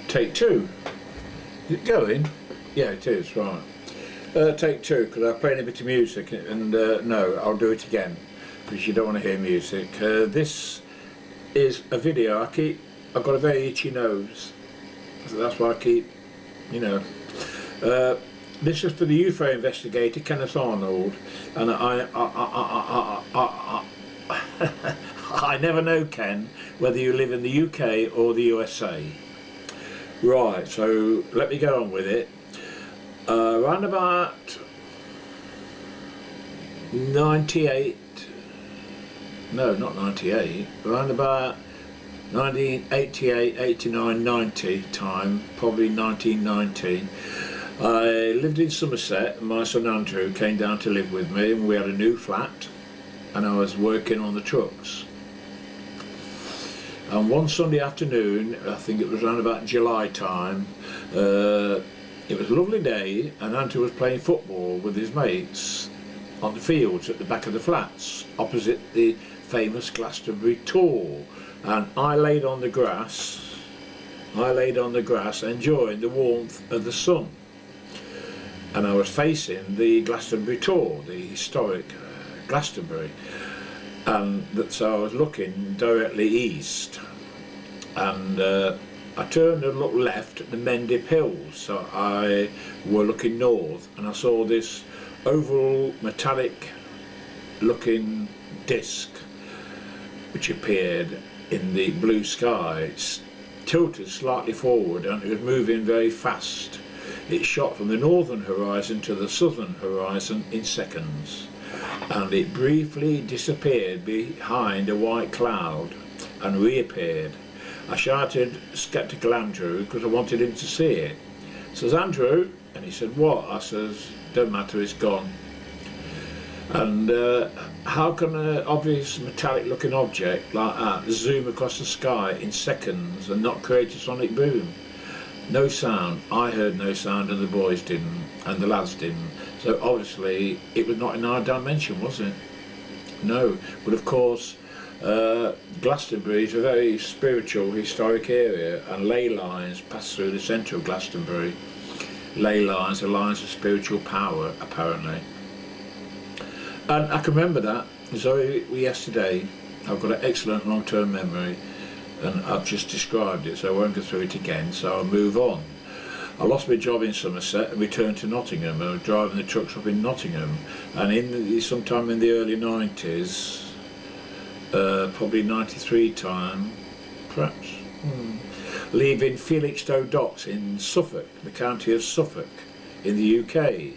Take two. Is it going? Yeah, it is, right. Take two, because I'm playing a bit of music, and no, I'll do it again, because you don't want to hear music. This is a video. I've got a very itchy nose, so that's why I keep, you know. This is for the UFO investigator, Kenneth Arnold, and I never know, Ken, whether you live in the UK or the USA. Right, so let me get on with it. Around about 98, no, not 98, around about 1988, 89, 90 time, probably 1990, I lived in Somerset, and my son Andrew came down to live with me, and we had a new flat, and I was working on the trucks. And one Sunday afternoon, I think it was around about July time, it was a lovely day, and Andrew was playing football with his mates on the fields at the back of the flats, opposite the famous Glastonbury Tor. And I laid on the grass enjoying the warmth of the sun. And I was facing the Glastonbury Tor, the historic Glastonbury. And so I was looking directly east, and I turned and looked left at the Mendip Hills, so I were looking north, and I saw this oval metallic looking disc which appeared in the blue sky. It's tilted slightly forward and it was moving very fast. It shot from the northern horizon to the southern horizon in seconds, and it briefly disappeared behind a white cloud and reappeared. I shouted Skeptical Andrew because I wanted him to see it. Says, Andrew, and he said, what? I says, don't matter, it's gone. And how can an obvious metallic looking object like that zoom across the sky in seconds and not create a sonic boom? No sound. I heard no sound, and the boys didn't, and the lads didn't. So obviously it was not in our dimension, was it? No. But of course, Glastonbury is a very spiritual, historic area, and ley lines pass through the centre of Glastonbury. Ley lines are lines of spiritual power, apparently. And I can remember that as though yesterday. I've got an excellent long-term memory, and I've just described it, so I won't go through it again, so I'll move on. I lost my job in Somerset and returned to Nottingham. I was driving the trucks up in Nottingham, and sometime in the early 90s, probably 93 time, perhaps, leaving Felixstowe Docks in Suffolk, the county of Suffolk, in the UK.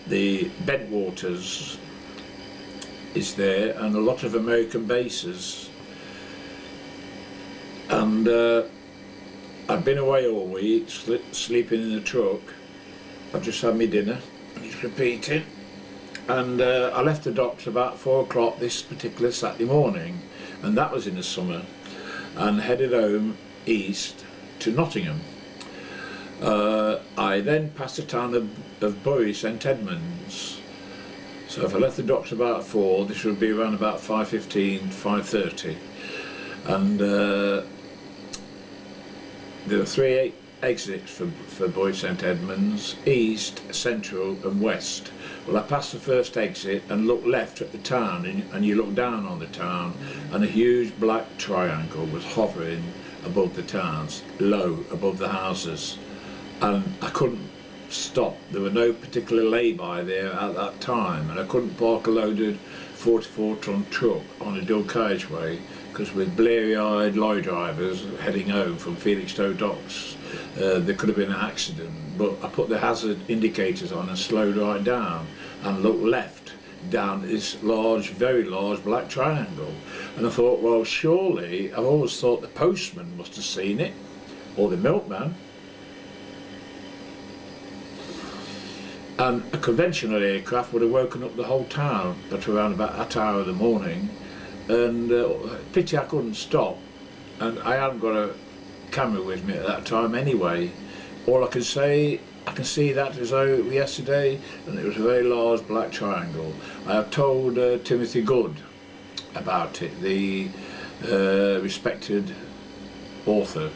The Bentwaters is there, and a lot of American bases. And I've been away all week, sleeping in the truck. I've just had my dinner, and it's repeating. And I left the docks about 4 o'clock this particular Saturday morning, and that was in the summer, and headed home east to Nottingham. I then passed the town of Bury St Edmunds. So if I left the docks about 4, this would be around about 5:15, 5:30. And there are 3 exits for Bury St Edmunds: east, central and west. Well, I passed the first exit and looked left at the town, and you look down on the town, and a huge black triangle was hovering above the towns, low above the houses. And I couldn't stop. There were no particular lay-by there at that time, and I couldn't park a loaded 44-ton truck on a dual carriageway, because with bleary-eyed lorry drivers heading home from Felixstowe Docks, there could have been an accident. But I put the hazard indicators on and slowed right down and looked left down this large, very large black triangle. And I thought, well, surely, I've always thought the postman must have seen it, or the milkman. And a conventional aircraft would have woken up the whole town at around about that hour of the morning, and pity I couldn't stop, and I hadn't got a camera with me at that time anyway. All I can say, I can see that as though yesterday, and it was a very large black triangle. I have told Timothy Good about it, the respected author,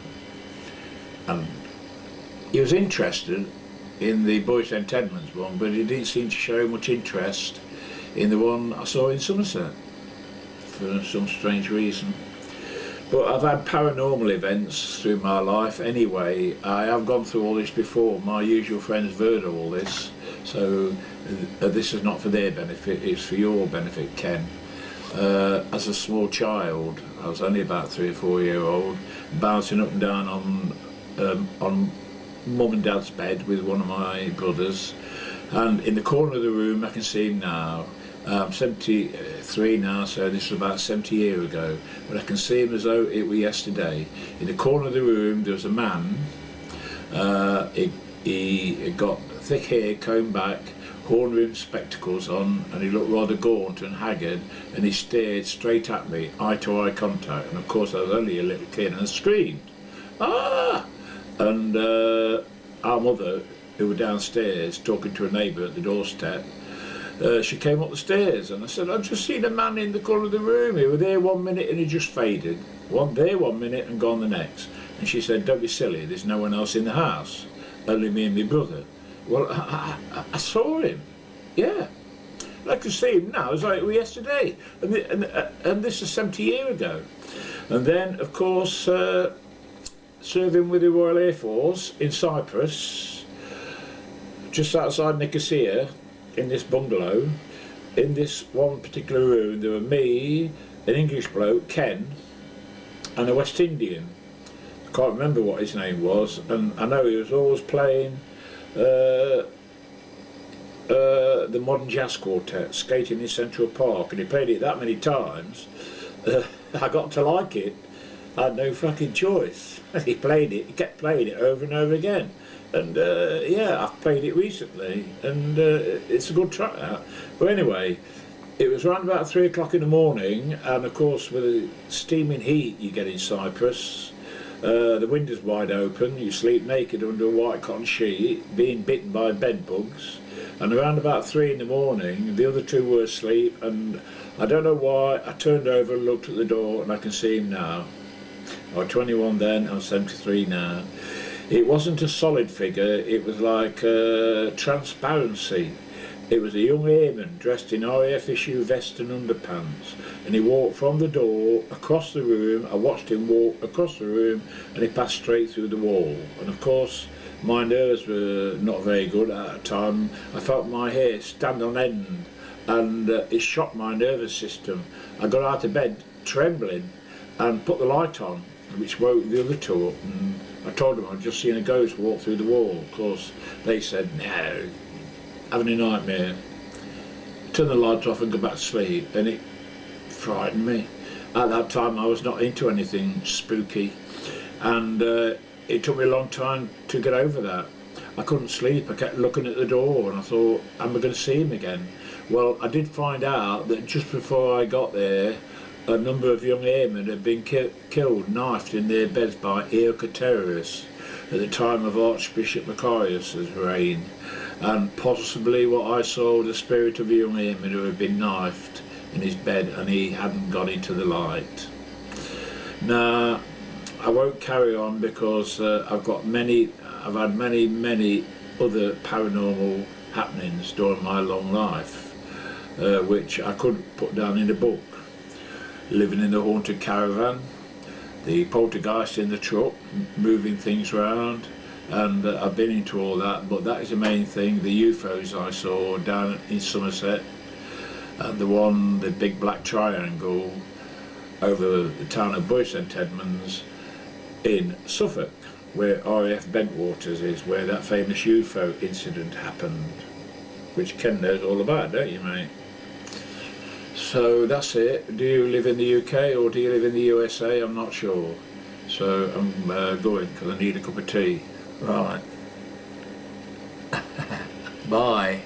and he was interested in the Boy St Edmunds one, but he didn't seem to show much interest in the one I saw in Somerset for some strange reason. But I've had paranormal events through my life anyway. I have gone through all this before. My usual friends have heard of all this, so this is not for their benefit, it's for your benefit, Ken. As a small child, I was only about 3 or 4 years old, bouncing up and down on mum and dad's bed with one of my brothers, and in the corner of the room, I can see him now. I'm 73 now, so this was about 70 years ago, but I can see him as though it were yesterday. In the corner of the room there was a man. He got thick hair combed back, horn-rimmed spectacles on, and he looked rather gaunt and haggard, and he stared straight at me, eye to eye contact, and of course I was only a little kid, and I screamed, "Ah!" And our mother, who were downstairs talking to a neighbour at the doorstep, she came up the stairs, and I said, "I've just seen a man in the corner of the room. He was there 1 minute and he just faded. There 1 minute and gone the next." And she said, "Don't be silly, there's no one else in the house, only me and my brother." Well, I saw him, yeah. I could see him now, it was like it was yesterday, and this is 70 years ago. And then, of course, serving with the Royal Air Force in Cyprus, just outside Nicosia, in this bungalow, in this one particular room, there were me, an English bloke, Ken, and a West Indian. I can't remember what his name was, and I know he was always playing the modern jazz quartet, skating in Central Park, and he played it that many times, I got to like it. I had no fucking choice. He played it, he kept playing it over and over again. And yeah, I've played it recently, and it's a good track that. But anyway, it was around about 3 o'clock in the morning, and of course with the steaming heat you get in Cyprus, the windows wide open, you sleep naked under a white cotton sheet, being bitten by bed bugs, and around about 3 in the morning, the other two were asleep, and I don't know why, I turned over and looked at the door, and I can see him now. I was 21 then, I'm 73 now. It wasn't a solid figure, it was like transparency. It was a young airman dressed in RAF issue vest and underpants, and he walked from the door across the room. I watched him walk across the room, and he passed straight through the wall. And of course my nerves were not very good at that time. I felt my hair stand on end, and it shocked my nervous system. I got out of bed trembling and put the light on, which woke the other two up, and I told them I'd just seen a ghost walk through the wall. Of course they said, "No, having a nightmare." Turn the lights off and go back to sleep, and it frightened me. At that time I was not into anything spooky, and it took me a long time to get over that. I couldn't sleep, I kept looking at the door, and I thought, am I going to see him again? Well, I did find out that just before I got there, a number of young airmen had been killed, knifed in their beds by Eoka terrorists at the time of Archbishop Macarius's reign, and possibly what I saw was the spirit of a young airman who had been knifed in his bed and he hadn't got into the light. Now, I won't carry on because I've had many other paranormal happenings during my long life, which I could put down in a book. Living in the haunted caravan, the poltergeist in the truck, moving things around, and I've been into all that, but that is the main thing. The UFOs I saw down in Somerset, and the big black triangle over the town of Boy St Edmunds in Suffolk, where RAF Bentwaters is, where that famous UFO incident happened, which Ken knows all about, don't you, mate? So that's it. Do you live in the UK or do you live in the USA? I'm not sure. So I'm going because I need a cup of tea. Right. Bye.